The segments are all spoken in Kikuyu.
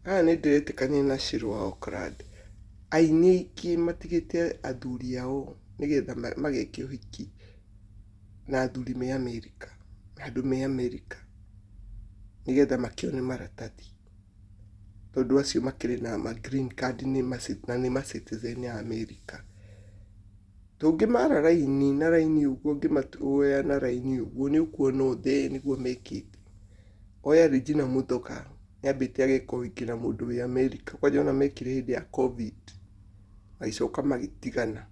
Aya nĩ ndĩretĩkania na Shirũ wa Auckland. Aini aingĩ matigĩte athuri ao nĩgetha magĩke ũhiki na athuri me Amerika, andũ me Amerika, nĩgetha makĩone maratathi. Tondũ acio makĩrĩ na ma green card na nĩ ma citizen ya Amerika. Tũngĩmara raini na raini ũguo, ũngĩmatuoya na raini ũguo, nĩ ũkuona othe nĩguo mekĩte. Oya Regina Muthoka nĩambĩte agĩka ũhiki na mũndũ wĩ Amerika, kwanja ona mekire hĩndĩ ya COVID, magĩcoka magĩtigana.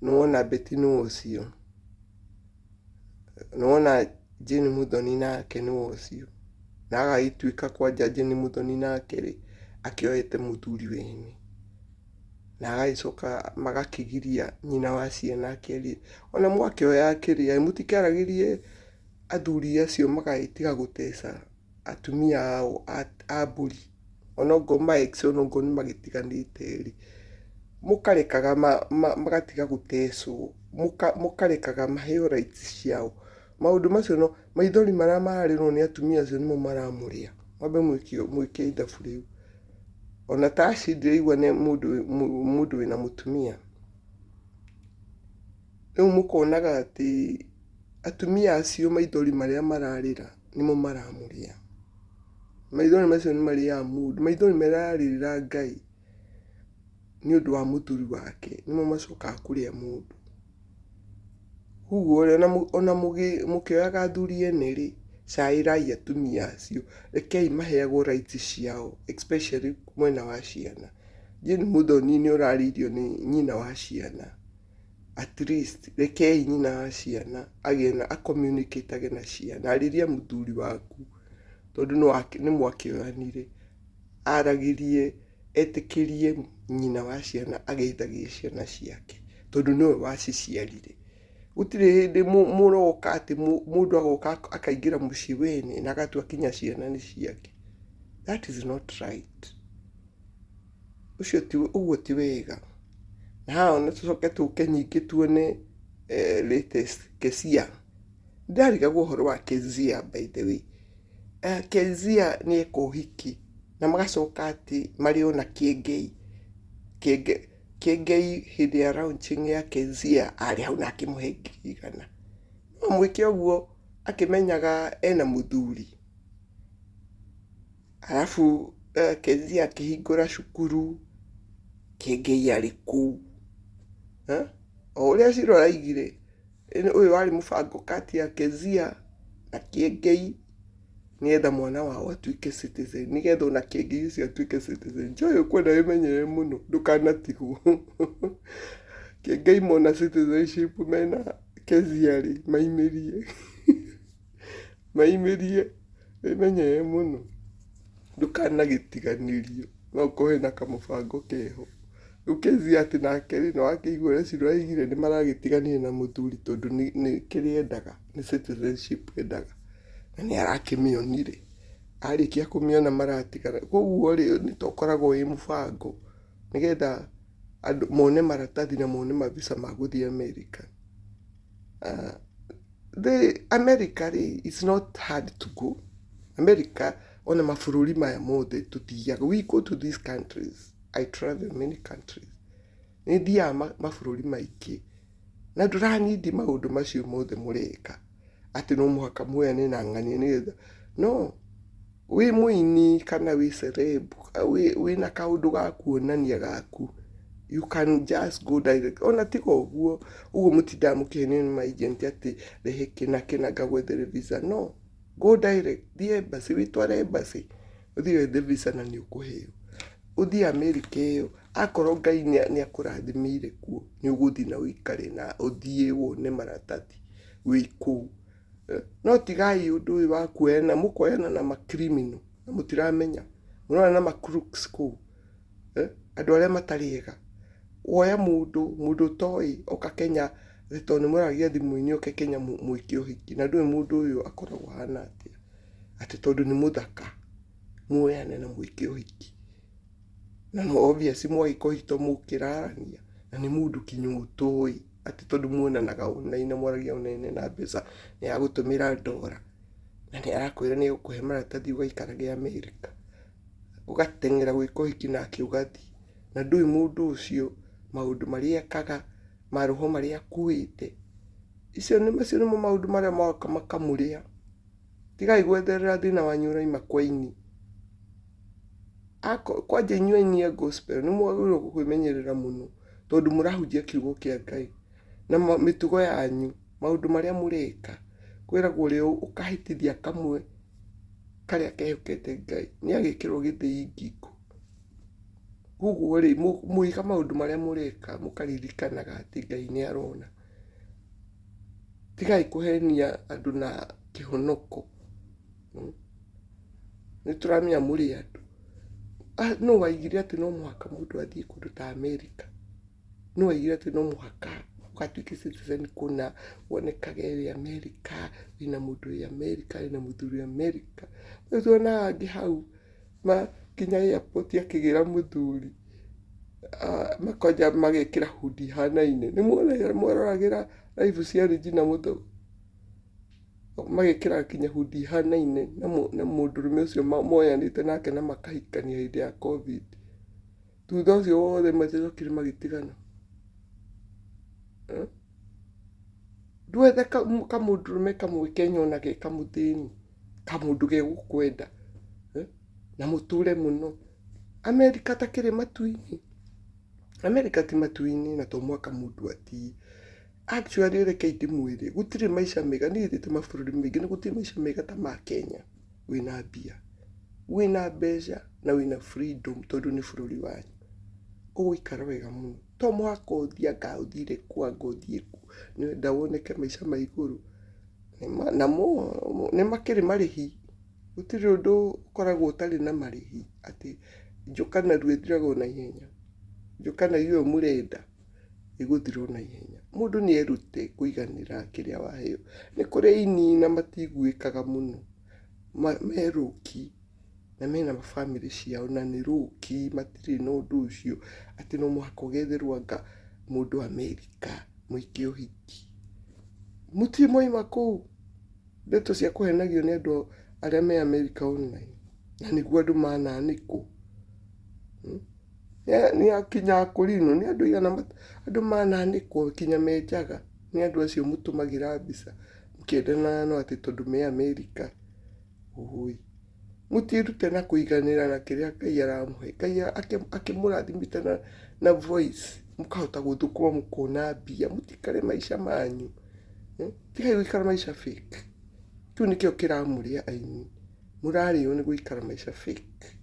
Nĩwona Betty nĩwe ũcio, nĩwona Jane Muthoni nake nĩwe ũcio, na agagĩtuĩka kwanja Jane Muthoni nake akĩoete mũthuri wene, na agagĩcoka magakĩgiria nyina wa ciana akĩaria. Ona mwakĩoya akĩrĩa, mũtikĩaragĩrie athuri acio magagĩtiga gũteca atumia ao a mbũri, onongo ma ex onongo nĩ magĩtiganĩte rĩ, mũkarekaga magatiga gũtecwo, mũkarekaga maheo rights ciao. Maũndũ macio no maithori marĩa mararĩrwo nĩ atumia acio nĩmo maramũrĩa. Mwambe mwĩke ithabu rĩu. Ona ta aci ndĩraigua nĩ mũndũ wĩna mũtumia. Rĩu mũkonaga atĩ atumia acio maithori marĩa mararĩra nĩmo maramũrĩa. Maithori macio nĩ marĩaga mũndũ, maithori mararĩrĩra Ngai nĩ ũndũ wa mũthuri wake nĩmo macokaga kũrĩa mũndũ. Ũguo ona mũkĩoyaga athuri ene rĩ, caĩrai atumia acio, rekei maheagwo rights ciao, especially mwena wa ciana. Jane Muthoni nĩ ũrarĩirio nĩ nyina wa ciana. At least rekei nyina wa ciana communicate na ciana, arĩria mũthuri waku, tondũ nĩ mwakĩoyanire, aragĩrie etĩkĩrie nyina wa ciana ageithagie ciana ciake, tondũ nĩwe waciciarire. Gũtirĩ hĩndĩ mũroka atĩ mũndũ agoka akaingĩra mũciĩ wene na agatua kinya ciana nĩ ciake. That is not right. Ũguo ti wega. Na haha ona tũcoke tũke ningĩ tuone latest Kezia. Ndarigagwo ũhoro wa Kezia by the way. Kezia nĩ eka ũhiki na magacoka atĩ marĩ ona Kiengei. Kiengei hĩndĩ ya launching ya Kezia arĩ hau na akĩmũhe 100,000. No mwĩke ũguo akĩmenyaga ena mũthuri. Alafu Kezia akĩhingũra cukuru, Kiengei arĩ kũu. O ũrĩa Shirũ araigire, ũyũ warĩ mũbango kati ya Kezia na Kiengei, nĩgetha mwana wao atuĩke citizen, nĩgetha ona Kiengei ũcio atuĩke citizen. Njoĩ ũkwenda wĩmenyerere mũno ndũkanatigwo. Kiengei mona citizenship mena Kezia rĩ, maimĩrie, wĩmenyerere mũno ndũkanagĩtiganĩrio, no ũkorwo na kamũbango keho. Rĩu Kezia atĩ nake rĩ, nĩwakĩigua ũrĩa Shirũ araigire nĩ maragĩtiganire na mũthuri tondũ nĩ kĩrĩa endaga, nĩ citizenship endaga. Na nĩ arakĩmĩonire, arĩkia kũmĩona maratigana. Koguo rĩ, nĩ tokoragwo wĩ mũbango nĩgetha andũ mone maratathi na mone mavisa ma gũthiĩ Amerika. America rĩ, it's not hard to go. America ona mabũrũri maya mothe tũthiaga. We go to these countries. I travel many countries. Nĩ thiaga mabũrũri maingĩ. Na ndũranindi maũndũ macio mothe mũreka. Atĩ no mũhaka muoyane na ng'ania nĩgetha. No, wĩ mũini kana wĩ celeb, wĩna kaũndũ ga kuonania gaku, you can just go direct. Ona tiga ũguo mũtindaga mũkĩhenio nĩ maagent atĩ rehe kĩna ngagwethere visa. No, go direct, thiĩ embassy, wĩtware embassy, ũthiĩ wethe visa na nĩ ũkũheo. Ũthiĩ Amerika ĩyo, akorwo Ngai nĩ akũrathimĩire kuo, nĩ ũgũthiĩ na ũikare na ũthiĩ wone maratathi wĩ kũu. No tigai ũndũ ũyũ wa kuoyana, mũkoyana na ma-criminal na mũtiramenya, mũrona na ma-crooks kũu, andũ arĩa matarĩ ega. Woya mũndũ ũtoĩ oka Kenya, tondũ nĩ mũragia thimũ-inĩ oke Kenya mwĩke ũhiki, na ndũĩ mũndũ ũyũ akoragwo ahana atĩa, atĩ tondũ nĩ mũthaka muoyane na mwĩke ũhiki. Na no obvious mwagĩka ũhiki to mũkĩrarania na nĩ mũndũ kinya ũtoĩ, atĩ tondũ muonanaga online na mwaragia online na mbeca nĩ agũtũmĩra ndora. na nĩ arakwĩra nĩ gũkũhe maratathi ũgaikarage Amerika, ũgateng'era gwĩka ũhiki nake ũgathiĩ, na ndũĩ mũndũ ũcio maũndũ marĩa ekaga, maroho marĩa akuĩte, macio nĩmo maũndũ marĩa moka makamũrĩa. Tigai gwetherera thĩna wanyu ũraima kwa ini. Kwanja inyuĩ aini a gospel nĩ mwagĩrĩirwo kwĩmenyerera mũno, tondũ mũrahunjia kiugo kĩa Ngai na mĩtugo yanyu, maũndũ marĩa mũreka. Kwĩragwo rĩo ũkahĩtithia kamwe karĩa kehokete Ngai nĩ agĩkĩrwo gĩthĩi ngingo. Koguo rĩ, mũiga maũndũ marĩa mũreka mũkaririkanaga atĩ Ngai nĩ arona. Tigai kũhenia andũ na kĩhonoko. Nĩ tũramenya mũrĩ andũ. Nũ waigire atĩ no mũhaka mũndũ athiĩ kũndũ ta Amerika? Nũ waigire atĩ no mũhaka ũgatuĩke citizen kũna wonekage wĩ Amerika, wĩna mũndũ wĩ Amerika, wĩna mũthuri wĩ Amerika? Rĩu tuonaga angĩ hau makinya airport akĩgĩra mũthuri makoja magekĩra hoodie ihanaine. Nĩ mwaroragĩra live cia Regina Muthoni magekĩra kinya hoodie ihanaine na mũndũrũme ũcio moyanĩte nake na makahikania hĩndĩ ya COVID. Thutha ũcio wothe macokire magĩtigana. Ndwethe kamũndũrũme kamwe Kenya ona ge kamũthĩni, kamũndũ gegũkwenda na mũtũre mũno. Amerika takĩrĩ matu-inĩ. Amerika ti matu-inĩ na to mwaka mũndũ athiĩ. Actually rekei ndĩmwĩre gũtirĩ maica mega, niĩ thiĩte mabũrũri maingĩ na gũtirĩ maica mega ta ma Kenya. Wĩna mbia, wĩna mbeca na wĩna freedom tondũ nĩ bũrũri wanyu. Ũgũikara wega mũno. To mũhaka ũthiĩ anga ũthire ku anga ũthiĩ ku nĩwenda woneke maica ma igũrũ. Namo nĩ makĩrĩ marĩhi. Gũtirĩ ũndũ ũkoragwo ũtarĩ na marĩhi, atĩ njũkana rua ĩthiraga na ihenya. Njũkana ĩyo mũrenda ĩgũthirwo na ihenya. Mũndũ nĩ erute kũiganĩra kĩrĩa waheo. Nĩ kũrĩ aini na matiguĩkaga mũno, merũki na mena mabamĩrĩ ciao na nĩ rũki, matirĩ na ũndũ ũcio atĩ no mũhaka ũgetherwo anga mũndũ Amerika mũike ũhiki. Mũtirĩ moima kũu. Ndeto cia kũhenagio nĩ andũ arĩa me Amerika online, na nĩguo andũ mananĩkwo. Nĩ akinya kũrinwo nĩ andũ igana andũ mananĩkwo kinya menjaga nĩ andũ acio mũtũmagĩra mbica mũkĩendana no atĩ tondũ me Amerika. Ũhũi, mũtiĩrute na kũiganĩra na kĩrĩa Ngai aramũhe. Ngai akĩmũrathimĩte na voice mũkahota gũthũkũma mũkona mbia, mũtikare maica manyu. Tigai gũikara maica fake. Kĩu nĩkĩo kĩramũrĩa aini. Mũrarĩo nĩ gũikara maica fake.